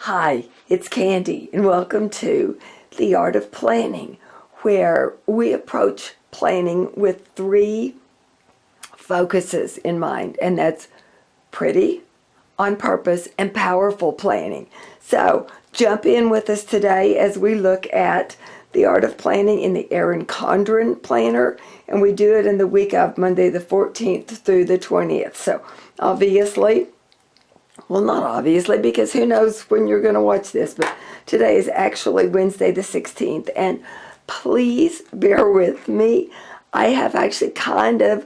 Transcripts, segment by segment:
Hi, it's Candy, and welcome to The Art of Planning, where we approach planning with three focuses in mind, and that's pretty, on purpose, and powerful planning. So jump in with us today as we look at The Art of Planning in the Erin Condren Planner, and we do it in the week of Monday the 14th through the 20th. So obviously, well, not obviously, because who knows when you're going to watch this, but today is actually Wednesday the 16th, and please bear with me. I have actually kind of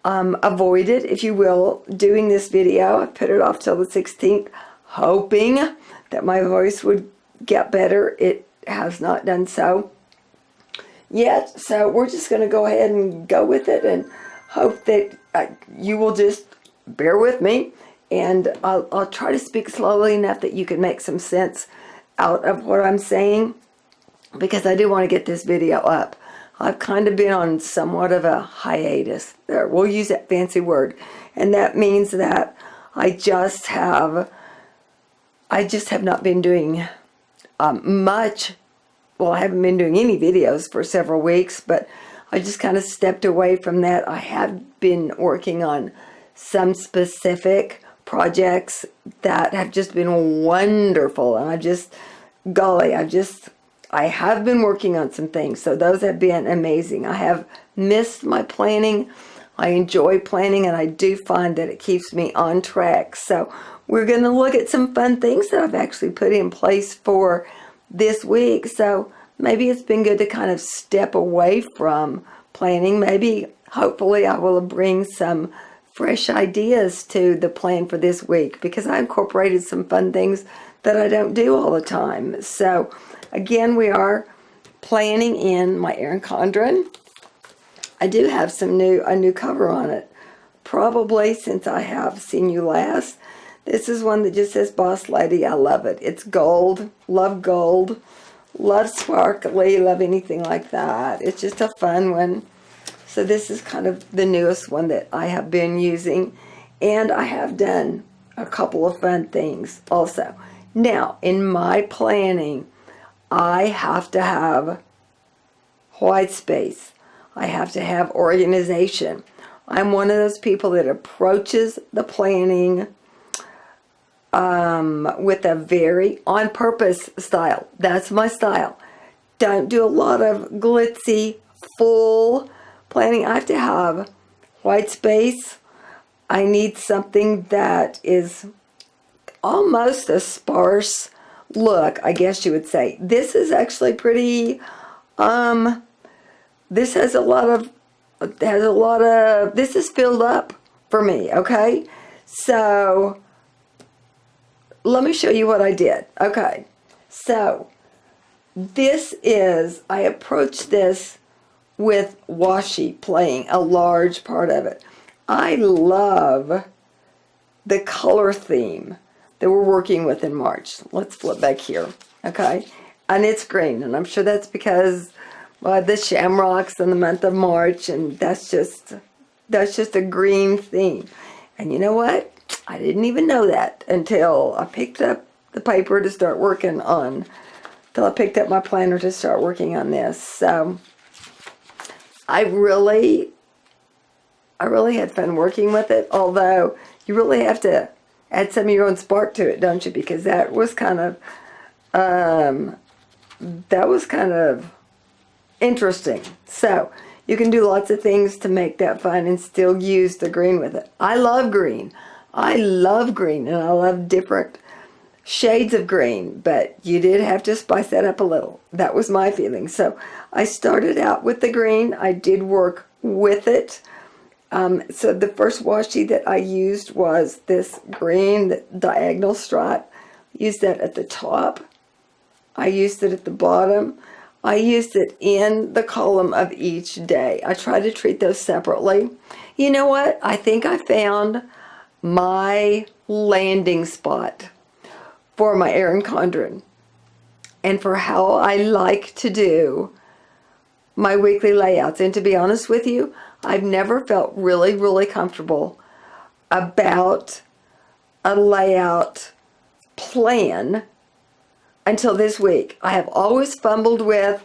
avoided, if you will, doing this video. I put it off till the 16th, hoping that my voice would get better. It has not done so yet, so we're just going to go ahead and go with it and hope that you will just bear with me. And I'll try to speak slowly enough that you can make some sense out of what I'm saying, because I do want to get this video up. I've kind of been on somewhat of a hiatus. There, we'll use that fancy word. And that means that I just have not been doing much. Well, I haven't been doing any videos for several weeks, but I just kind of stepped away from that. I have been working on some specific projects that have just been wonderful, and I have been working on some things, so those have been amazing. I have missed my planning. I enjoy planning, and I do find that it keeps me on track. So we're going to look at some fun things that I've actually put in place for this week. So maybe it's been good to kind of step away from planning. Maybe, hopefully, I will bring some fresh ideas to the plan for this week, because I incorporated some fun things that I don't do all the time. So again, we are planning in my Erin Condren. I do have a new cover on it, probably since I have seen you last. This is one that just says Boss Lady. I love it. It's gold, love sparkly, love anything like that. It's just a fun one. So this is kind of the newest one that I have been using, and I have done a couple of fun things also. Now, in my planning, I have to have white space. I have to have organization. I'm one of those people that approaches the planning with a very on-purpose style. That's my style. Don't do a lot of glitzy, full planning. I have to have white space. I need something that is almost a sparse look, I guess you would say. This is actually pretty, this is filled up for me, okay? So let me show you what I did. Okay, so I approached this with washi playing a large part of it. I love the color theme that we're working with in March. Let's flip back here, okay? And it's green, and I'm sure that's because the shamrocks in the month of March, and that's just a green theme. And you know what? I didn't even know that until I picked up the paper to start working on, till I picked up my planner to start working on this. So I really had fun working with it, although you really have to add some of your own spark to it, don't you? Because that was kind of interesting. So you can do lots of things to make that fun and still use the green with it. I love green, and I love different shades of green, but you did have to spice that up a little. That was my feeling. So I started out with the green. I did work with it. So the first washi that I used was this green, the diagonal stripe. Used that at the top. I used it at the bottom. I used it in the column of each day. I try to treat those separately. You know what? I think I found my landing spot for my Erin Condren and for how I like to do my weekly layouts. And to be honest with you, I've never felt really, really comfortable about a layout plan until this week, I have always fumbled with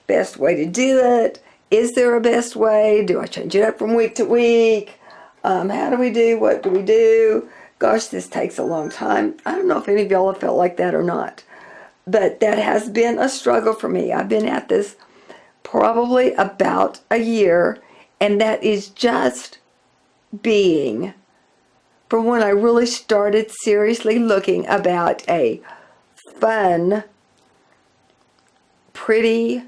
best way to do it. Is there a best way? Do I change it up from week to week? How do we do? What do we do? Gosh, this takes a long time. I don't know if any of y'all have felt like that or not, but that has been a struggle for me. I've been at this probably about a year, and that is just being from when I really started seriously looking about a fun, pretty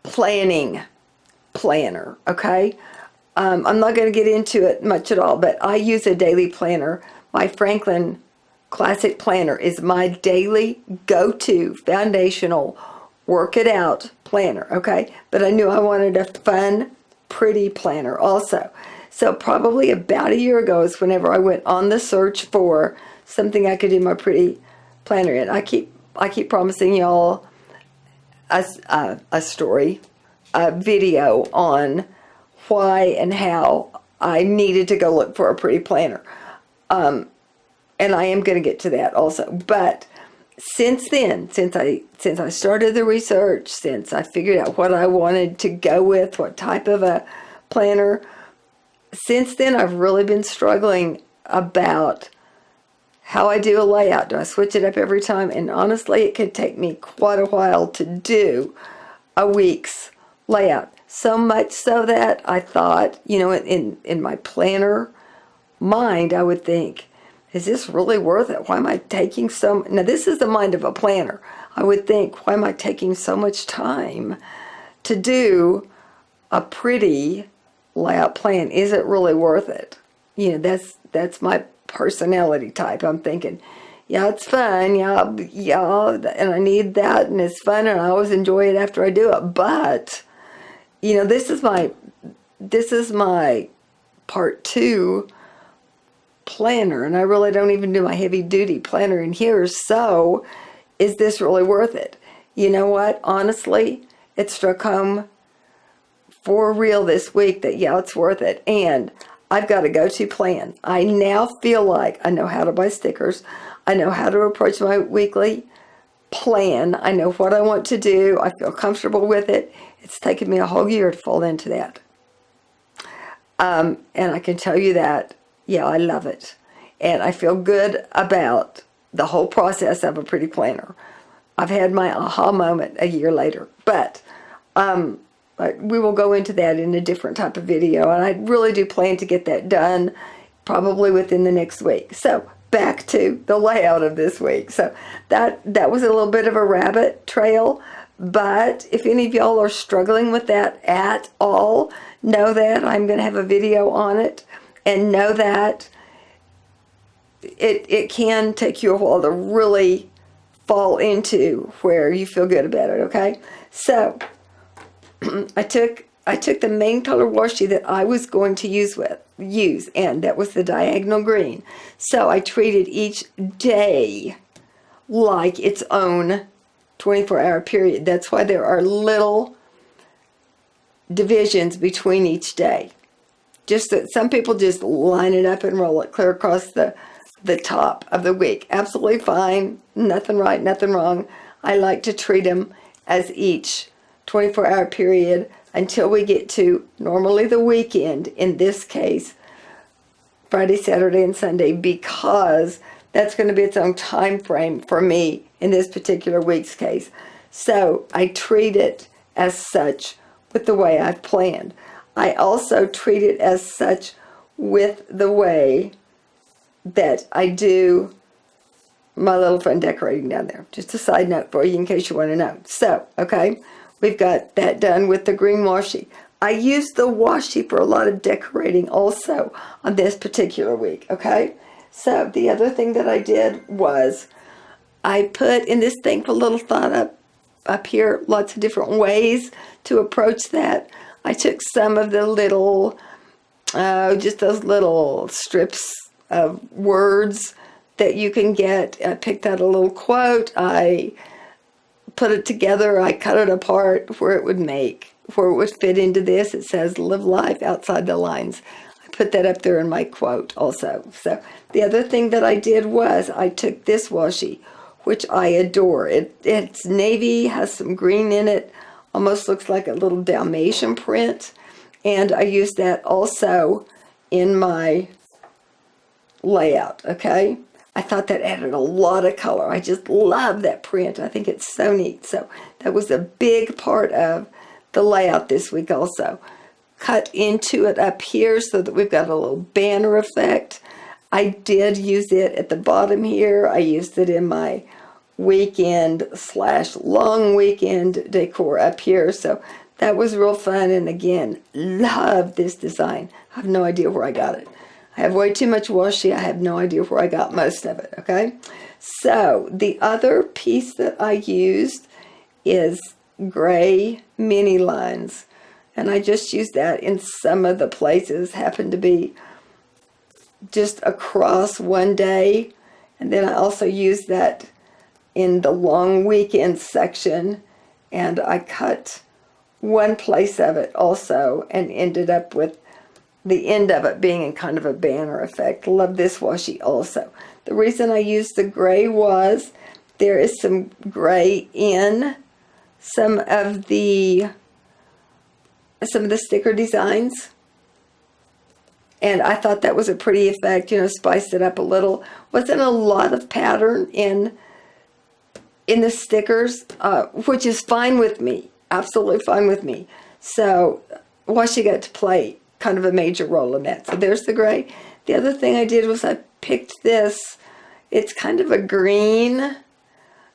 planner, okay? I'm not going to get into it much at all, but I use a daily planner. My Franklin Classic Planner is my daily go-to foundational work it out planner, okay? But I knew I wanted a fun, pretty planner also. So probably about a year ago is whenever I went on the search for something I could do my pretty planner in. I keep promising y'all a story, a video on why and how I needed to go look for a pretty planner. And I am going to get to that also. But since then, since I started the research, since I figured out what I wanted to go with, what type of a planner, since then I've really been struggling about how I do a layout. Do I switch it up every time? And honestly, it could take me quite a while to do a week's layout. So much so that I thought, in my planner mind, I would think, is this really worth it? Why am I taking now this is the mind of a planner. I would think, why am I taking so much time to do a pretty layout plan? Is it really worth it? That's my personality type. I'm thinking, yeah, it's fun, yeah, and I need that, and it's fun, and I always enjoy it after I do it. But this is my part 2 planner, and I really don't even do my heavy duty planner in here. So is this really worth it? You know what? Honestly, it struck home for real this week that, yeah, it's worth it. And I've got a go-to plan. I now feel like I know how to buy stickers. I know how to approach my weekly plan. I know what I want to do. I feel comfortable with it. It's taken me a whole year to fall into that. And I can tell you that, yeah, I love it. And I feel good about the whole process of a pretty planner. I've had my aha moment a year later. But we will go into that in a different type of video. And I really do plan to get that done probably within the next week. So back to the layout of this week. So that was a little bit of a rabbit trail. But if any of y'all are struggling with that at all, know that I'm going to have a video on it. And know that it can take you a while to really fall into where you feel good about it, okay? So I took the main color washi that I was going to use, and that was the diagonal green. So I treated each day like its own 24-hour period. That's why there are little divisions between each day. Just that some people just line it up and roll it clear across the top of the week. Absolutely fine. Nothing right, nothing wrong. I like to treat them as each 24-hour period until we get to normally the weekend, in this case, Friday, Saturday, and Sunday, because that's going to be its own time frame for me in this particular week's case. So I treat it as such with the way I've planned. I also treat it as such with the way that I do my little fun decorating down there. Just a side note for you in case you want to know. So, okay, we've got that done with the green washi. I used the washi for a lot of decorating also on this particular week, okay? So the other thing that I did was I put in this thing for a little thought up here, lots of different ways to approach that. I took some of the little, just those little strips of words that you can get. I picked out a little quote. I put it together. I cut it apart where it would fit into this. It says, live life outside the lines. I put that up there in my quote also. So the other thing that I did was I took this washi, which I adore. It's navy, has some green in it, almost looks like a little Dalmatian print. And I use that also in my layout, okay? I thought that added a lot of color. I just love that print. I think it's so neat. So that was a big part of the layout this week also. Cut into it up here so that we've got a little banner effect. I did use it at the bottom here. I used it in my weekend/long weekend decor up here. So that was real fun. And again, love this design. I have no idea where I got it. I have way too much washi. I have no idea where I got most of it, okay? So the other piece that I used is gray mini lines. And I just used that in some of the places. Happened to be just across one day. And then I also used that in the long weekend section. And I cut one place of it also and ended up with the end of it being in kind of a banner effect. Love this washi also. The reason I used the gray was there is some gray in some of the sticker designs. And I thought that was a pretty effect, spiced it up a little. Wasn't a lot of pattern in the stickers, which is fine with me. Absolutely fine with me. So washi got to play kind of a major role in that. So there's the gray. The other thing I did was I picked this. It's kind of a green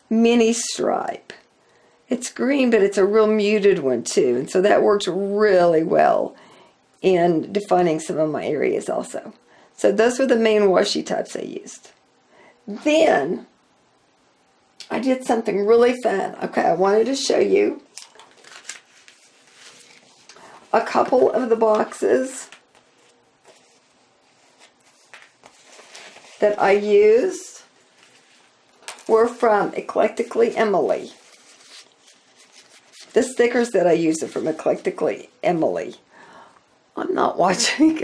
mini stripe. It's green, but it's a real muted one too. And so that works really well in defining some of my areas also. So those were the main washi types I used. Then I did something really fun. Okay, I wanted to show you a couple of the boxes that I used were from Eclectically Emily. The stickers that I used are from Eclectically Emily. I'm not watching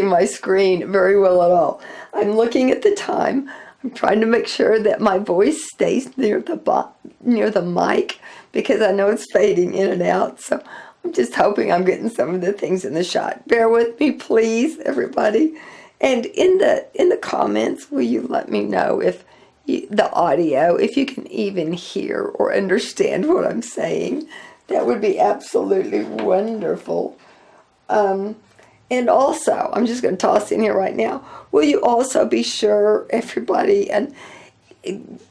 my screen very well at all. I'm looking at the time. I'm trying to make sure that my voice stays near the mic because I know it's fading in and out. So I'm just hoping I'm getting some of the things in the shot. Bear with me, please, everybody. And in the comments, will you let me know if the audio, if you can even hear or understand what I'm saying? That would be absolutely wonderful. And also, I'm just going to toss in here right now, will you also be sure, everybody, and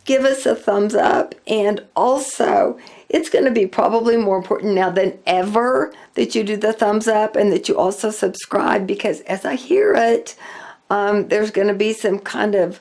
give us a thumbs up. And also, it's going to be probably more important now than ever that you do the thumbs up and that you also subscribe, because as I hear it, there's going to be some kind of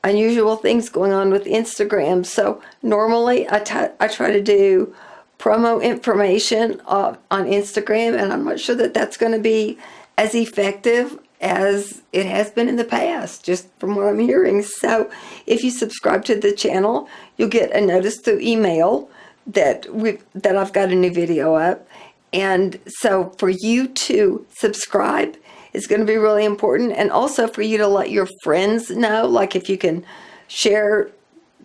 unusual things going on with Instagram. So normally I try to do promo information on Instagram, and I'm not sure that that's going to be as effective as it has been in the past, just from what I'm hearing. So if you subscribe to the channel, you'll get a notice through email that I've got a new video up. And so for you to subscribe is going to be really important, and also for you to let your friends know. Like if you can share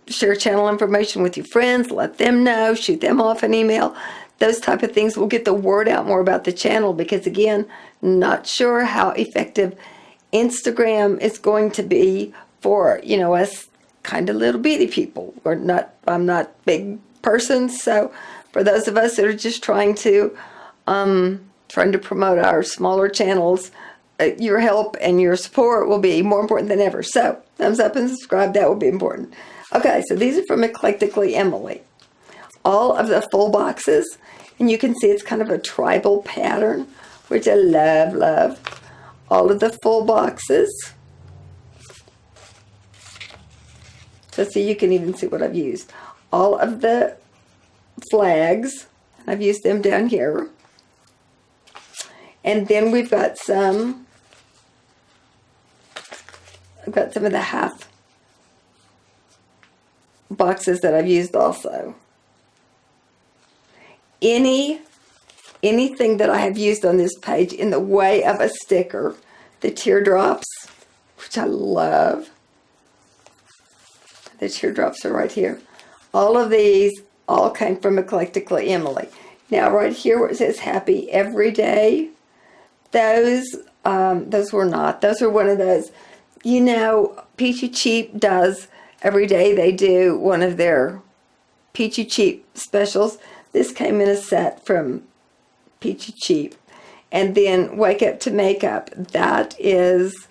channel information with your friends, let them know, shoot them off an email. Those type of things will get the word out more about the channel, because again, not sure how effective Instagram is going to be for, us kind of little bitty people. I'm not big persons, so for those of us that are just trying to promote our smaller channels, your help and your support will be more important than ever. So thumbs up and subscribe, that will be important. Okay, so these are from Eclectically Emily. All of the full boxes, and you can see it's kind of a tribal pattern, which I love. All of the full boxes. So see, you can even see what I've used. All of the flags, I've used them down here. And then we've got I've got some of the half boxes that I've used also. Anything that I have used on this page in the way of a sticker, the teardrops, which I love. The teardrops are right here. All of these all came from Eclectically Emily. Now right here where it says happy every day, those were not. Those are one of those, you know, Peachy Cheap does, every day they do one of their Peachy Cheap specials. This came in a set from Peachy Cheap. And then Wake Up to Makeup, that is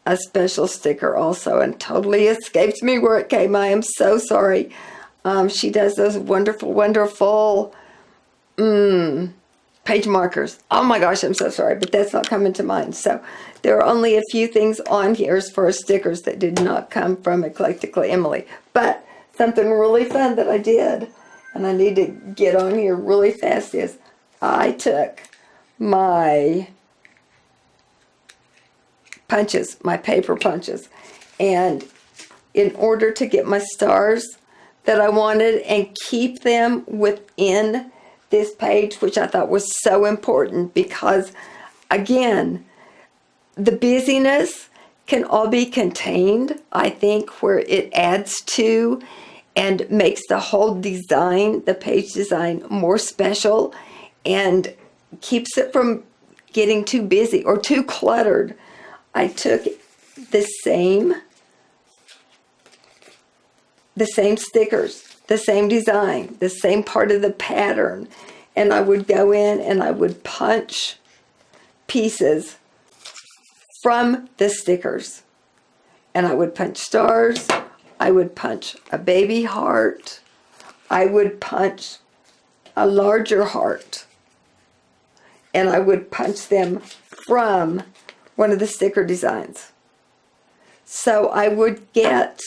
a special sticker also, and totally escapes me where it came. I am so sorry. She does those wonderful, wonderful page markers. Oh my gosh, I'm so sorry, but that's not coming to mind. So there are only a few things on here as far as stickers that did not come from Eclectically Emily. But something really fun that I did, and I need to get on here really fast, is I took my punches, my paper punches, and in order to get my stars that I wanted and keep them within this page, which I thought was so important, because again, the busyness can all be contained, I think, where it adds to and makes the whole design, the page design, more special and keeps it from getting too busy or too cluttered. I took the same stickers, the same design, the same part of the pattern, and I would go in and I would punch pieces from the stickers, and I would punch stars, I would punch a baby heart, I would punch a larger heart, and I would punch them from one of the sticker designs. So I would get,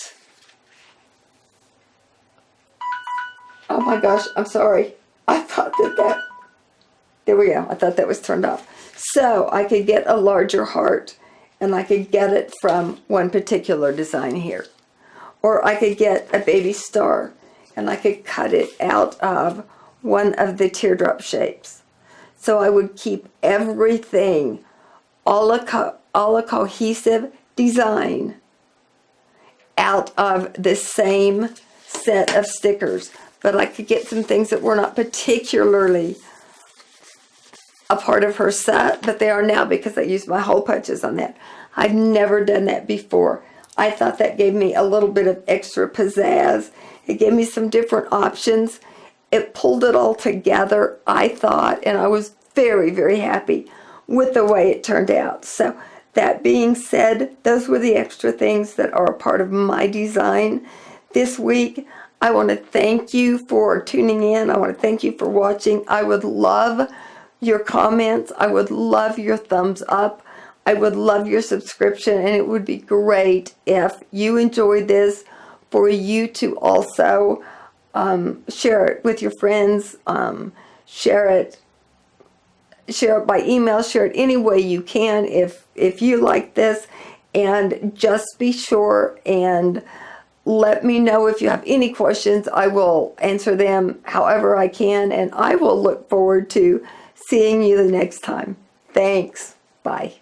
oh my gosh, I'm sorry. I thought there we go. I thought that was turned off. So I could get a larger heart, and I could get it from one particular design here. Or I could get a baby star, and I could cut it out of one of the teardrop shapes. So I would keep everything, all a cohesive design out of the same set of stickers. But I could get some things that were not particularly a part of her set, but they are now because I used my hole punches on that. I've never done that before. I thought that gave me a little bit of extra pizzazz. It gave me some different options. It pulled it all together, I thought, and I was very, very happy with the way it turned out. So that being said, those were the extra things that are a part of my design this week. I want to thank you for tuning in. I want to thank you for watching. I would love your comments. I would love your thumbs up. I would love your subscription, and it would be great if you enjoyed this for you to also share it with your friends, share it by email, share it any way you can if you like this, and just be sure and let me know if you have any questions. I will answer them however I can, and I will look forward to seeing you the next time. Thanks. Bye.